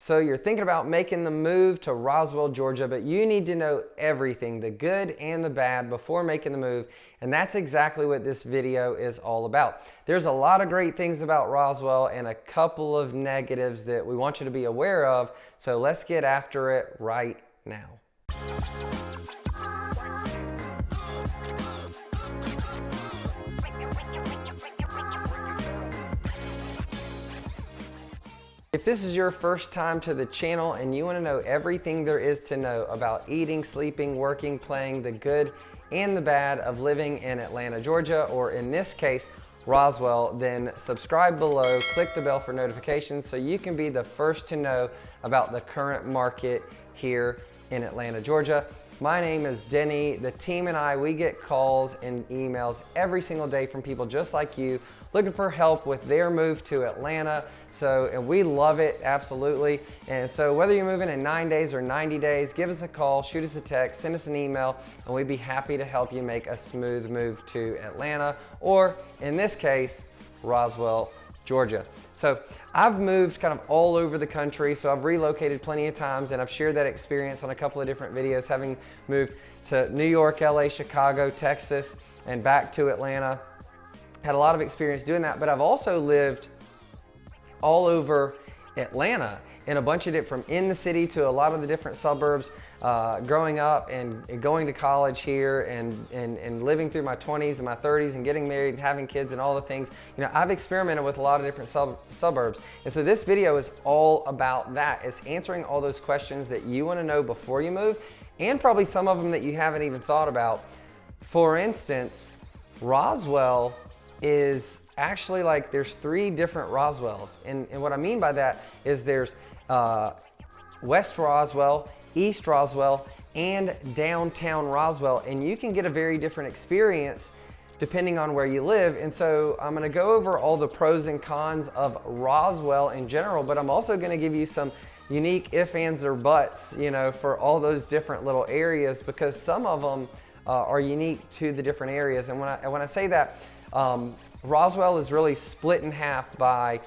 So you're thinking about making the move to Roswell, Georgia, but you need to know everything, the good and the bad, before making the move. And that's exactly what this video is all about. There's a lot of great things about Roswell and a couple of negatives that we want you to be aware of. So let's get after it right now. If this is your first time to the channel and you want to know everything there is to know about eating, sleeping, working, playing, the good and the bad of living in Atlanta, Georgia, or in this case, Roswell, then subscribe below, click the bell for notifications so you can be the first to know about the current market here in Atlanta, Georgia. My name is Denny. The team and I, we get calls and emails every single day from people just like you looking for help with their move to Atlanta. And we love it, absolutely. And so whether you're moving in 9 days or 90 days, give us a call, shoot us a text, send us an email, and we'd be happy to help you make a smooth move to Atlanta, or in this case, Roswell, Georgia. So I've moved kind of all over the country, so I've relocated plenty of times, and I've shared that experience on a couple of different videos, having moved to New York, LA, Chicago, Texas, and back to Atlanta. Had a lot of experience doing that, but I've also lived all over Atlanta in a bunch of from in the city to a lot of the different suburbs, growing up and going to college here and living through my 20s and my 30s and getting married and having kids and all the things. You know, I've experimented with a lot of different suburbs. And so this video is all about that. It's answering all those questions that you want to know before you move, and probably some of them that you haven't even thought about. For instance, Roswell is actually like there's 3 different Roswells. And what I mean by that is there's West Roswell, East Roswell, and downtown Roswell. And you can get a very different experience depending on where you live. And so I'm gonna go over all the pros and cons of Roswell in general, but I'm also gonna give you some unique if, ands, or buts, you know, for all those different little areas, because some of them are unique to the different areas. And when I say that, Roswell is really split in half by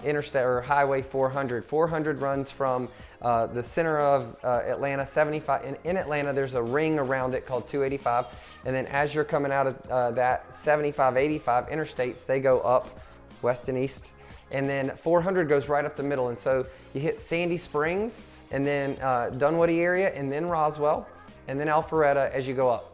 interstate or Highway 400. 400 runs from the center of Atlanta, 75. In Atlanta, there's a ring around it called 285. And then as you're coming out of that 75, 85 interstates, they go up west and east. And then 400 goes right up the middle. And so you hit Sandy Springs, and then Dunwoody area, and then Roswell, and then Alpharetta as you go up.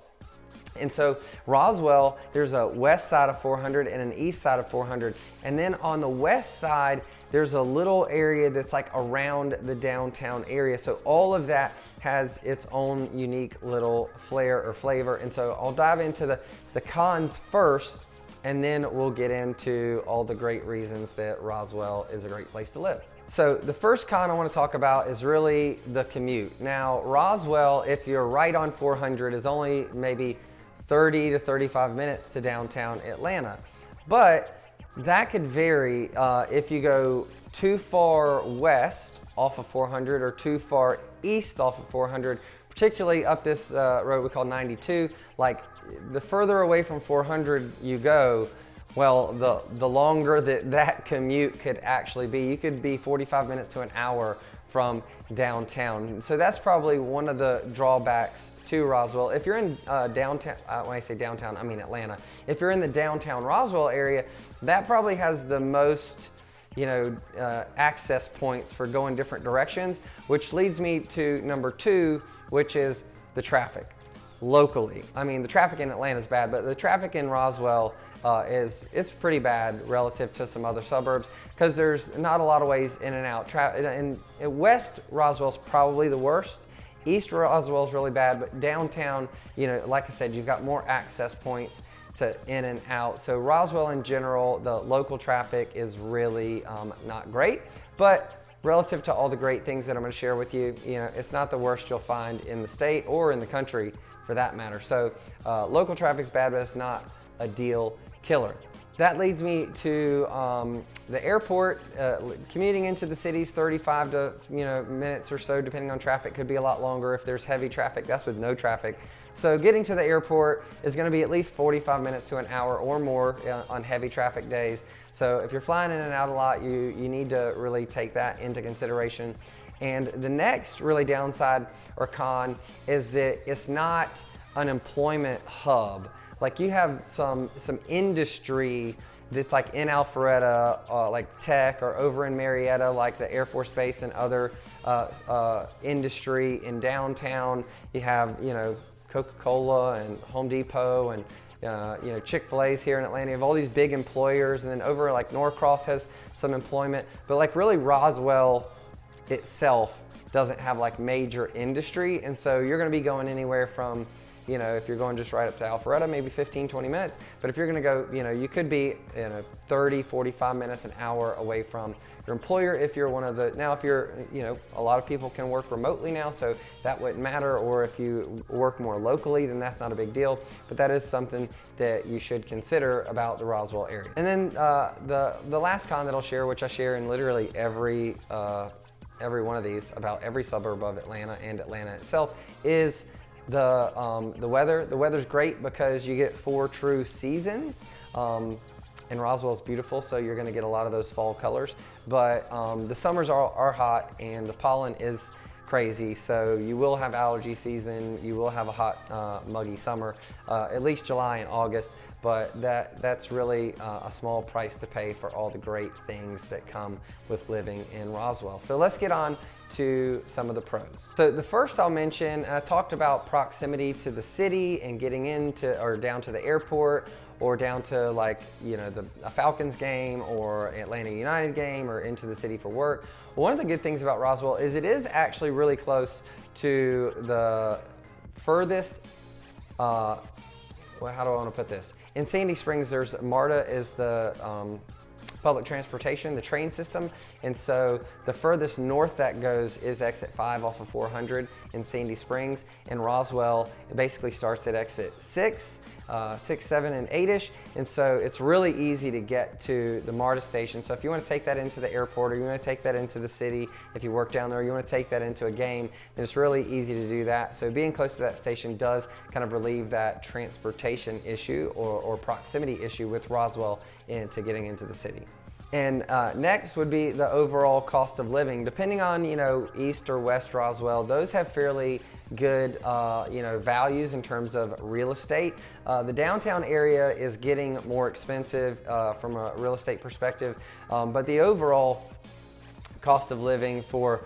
And so Roswell, there's a west side of 400 and an east side of 400. And then on the west side, there's a little area that's like around the downtown area. So all of that has its own unique little flair or flavor. And so I'll dive into the cons first, and then we'll get into all the great reasons that Roswell is a great place to live. So the first con I want to talk about is really the commute. Now, Roswell, if you're right on 400, is only maybe 30 to 35 minutes to downtown Atlanta. But that could vary if you go too far west off of 400 or too far east off of 400, particularly up this road we call 92. Like, the further away from 400 you go, well, the longer that commute could actually be. You could be 45 minutes to an hour from downtown. So that's probably one of the drawbacks to Roswell. If you're in downtown, when I say downtown, I mean Atlanta. If you're in the downtown Roswell area, that probably has the most, access points for going different directions, which leads me to number 2, which is the traffic locally. I mean, the traffic in Atlanta is bad, but the traffic in Roswell it's pretty bad relative to some other suburbs, because there's not a lot of ways in and out. And West Roswell's probably the worst. East Roswell's really bad, but downtown, like I said, you've got more access points to in and out. So Roswell in general, the local traffic is really not great, but relative to all the great things that I'm going to share with you, it's not the worst you'll find in the state or in the country for that matter. So local traffic's bad, but it's not a deal killer. That leads me to the airport. Commuting into the city's 35 to minutes or so, depending on traffic. Could be a lot longer if there's heavy traffic. That's with no traffic. So getting to the airport is going to be at least 45 minutes to an hour or more on heavy traffic days. So if you're flying in and out a lot, you need to really take that into consideration. And the next really downside or con is that it's not an employment hub. Like you have some industry that's like in Alpharetta, like tech, or over in Marietta, like the Air Force Base, and other industry in downtown. You have, Coca-Cola and Home Depot and Chick-fil-A's here in Atlanta. You have all these big employers, and then over like Norcross has some employment, but like really Roswell itself doesn't have like major industry. And so you're going to be going anywhere from, if you're going just right up to Alpharetta, maybe 15, 20 minutes. But if you're going to go, you could be 30, 45 minutes, an hour away from your employer if you're one of the, now if you're, a lot of people can work remotely now, so that wouldn't matter. Or if you work more locally, then that's not a big deal. But that is something that you should consider about the Roswell area. And then the last con that I'll share, which I share in literally every one of these about every suburb of Atlanta and Atlanta itself, is the weather. The weather's great because you get 4 true seasons. And Roswell's beautiful, so you're gonna get a lot of those fall colors. But the summers are hot and the pollen is crazy, so you will have allergy season, you will have a hot, muggy summer, at least July and August. But that's really a small price to pay for all the great things that come with living in Roswell. So let's get on to some of the pros. So the first I'll mention, I talked about proximity to the city and getting into or down to the airport, or down to like, a Falcons game or Atlanta United game, or into the city for work. One of the good things about Roswell is it is actually really close to the furthest, how do I want to put this? In Sandy Springs, MARTA is the public transportation, the train system. And so the furthest north that goes is exit 5 off of 400 in Sandy Springs. And Roswell, it basically starts at exit 6, 7, and 8-ish. And so it's really easy to get to the MARTA station. So if you want to take that into the airport, or you want to take that into the city, if you work down there, or you want to take that into a game, then it's really easy to do that. So being close to that station does kind of relieve that transportation issue or proximity issue with Roswell into getting into the city. And next would be the overall cost of living. Depending on, East or West Roswell, those have fairly good, values in terms of real estate. The downtown area is getting more expensive from a real estate perspective, but the overall cost of living for,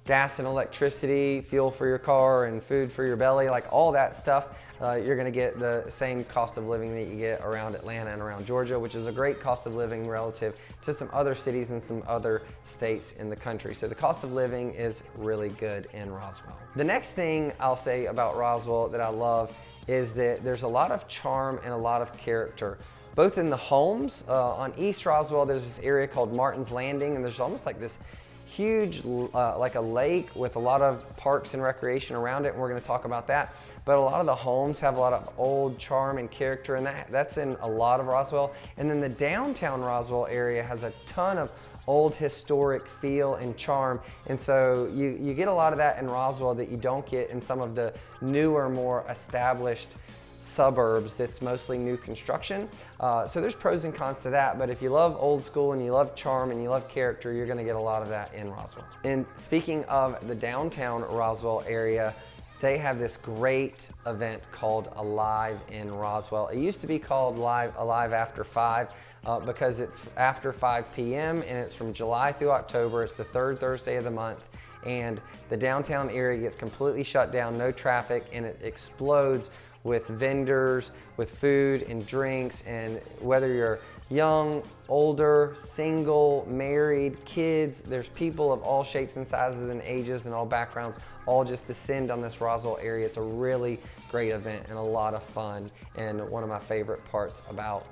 gas and electricity, fuel for your car, and food for your belly, like all that stuff, you're gonna get the same cost of living that you get around Atlanta and around Georgia, which is a great cost of living relative to some other cities and some other states in the country. So the cost of living is really good in Roswell. The next thing I'll say about Roswell that I love is that there's a lot of charm and a lot of character, both in the homes. On East Roswell, there's this area called Martin's Landing, and there's almost like this huge, like a lake with a lot of parks and recreation around it, and we're going to talk about that. But a lot of the homes have a lot of old charm and character, and that's in a lot of Roswell. And then the downtown Roswell area has a ton of old historic feel and charm, and so you get a lot of that in Roswell that you don't get in some of the newer, more established suburbs that's mostly new construction. So there's pros and cons to that, but if you love old school and you love charm and you love character, you're gonna get a lot of that in Roswell. And speaking of the downtown Roswell area, they have this great event called Alive in Roswell. It used to be called Alive After 5 because it's after 5 p.m. and it's from July through October. It's the 3rd Thursday of the month, and the downtown area gets completely shut down, no traffic, and it explodes with vendors, with food and drinks. And whether you're young, older, single, married, kids, there's people of all shapes and sizes and ages and all backgrounds all just descend on this Roswell area. It's a really great event and a lot of fun, and one of my favorite parts about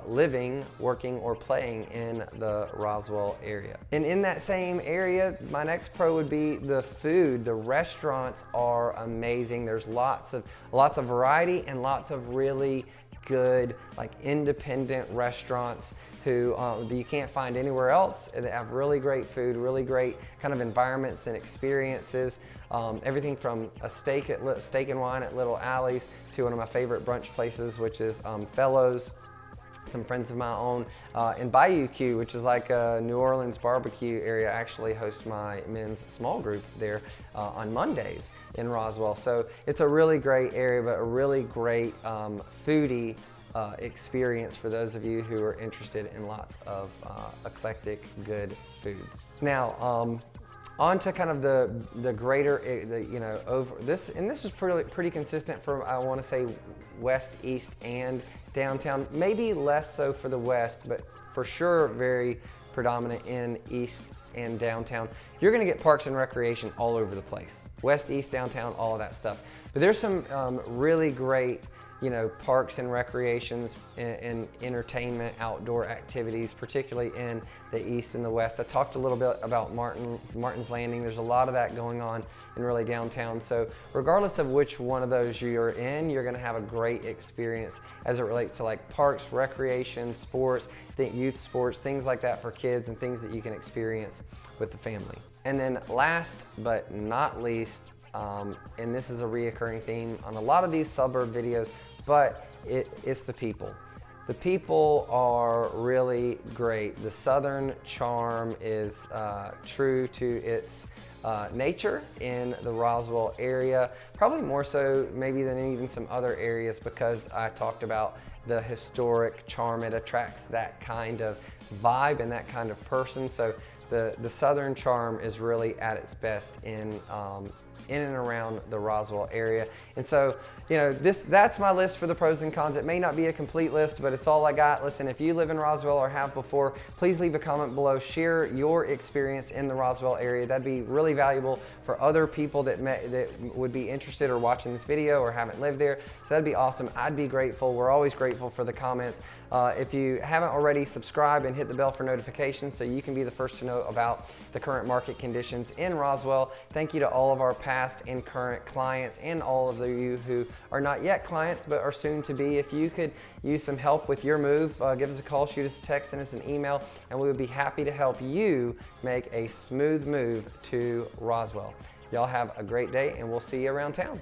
living, working, or playing in the Roswell area. And in that same area, my next pro would be the food. The restaurants are amazing. There's lots of variety and lots of really good, like independent restaurants who that you can't find anywhere else. They have really great food, really great kind of environments and experiences. Everything from a steak and wine at Little Alley's to one of my favorite brunch places, which is Fellows. Some friends of my own in Bayou Q, which is like a New Orleans barbecue area. I actually host my men's small group there on Mondays in Roswell. So it's a really great area, but a really great foodie experience for those of you who are interested in lots of eclectic, good foods. Now, on to kind of the greater, over this, and this is pretty consistent for, I want to say, west, east, and downtown. Maybe less so for the west, but for sure very predominant in east and downtown. You're going to get parks and recreation all over the place. West, east, downtown, all of that stuff. But there's some really great parks and recreations and entertainment, outdoor activities, particularly in the east and the west. I talked a little bit about Martin's Landing. There's a lot of that going on in really downtown. So regardless of which one of those you're in, you're gonna have a great experience as it relates to like parks, recreation, sports, youth sports, things like that for kids and things that you can experience with the family. And then last but not least, and this is a reoccurring theme on a lot of these suburb videos, but it's the people. The people are really great. The Southern charm is true to its nature in the Roswell area, probably more so maybe than even some other areas, because I talked about the historic charm. It attracts that kind of vibe and that kind of person. So the Southern charm is really at its best in and around the Roswell area. And so, that's my list for the pros and cons. It may not be a complete list, but it's all I got. Listen, if you live in Roswell or have before, please leave a comment below. Share your experience in the Roswell area. That'd be really valuable for other people that would be interested or watching this video or haven't lived there. So that'd be awesome. I'd be grateful. We're always grateful for the comments. If you haven't already, subscribe and hit the bell for notifications so you can be the first to know about the current market conditions in Roswell. Thank you to all of our past and current clients and all of you who are not yet clients but are soon to be. If you could use some help with your move, give us a call, shoot us a text, send us an email, and we would be happy to help you make a smooth move to Roswell. Y'all have a great day, and we'll see you around town.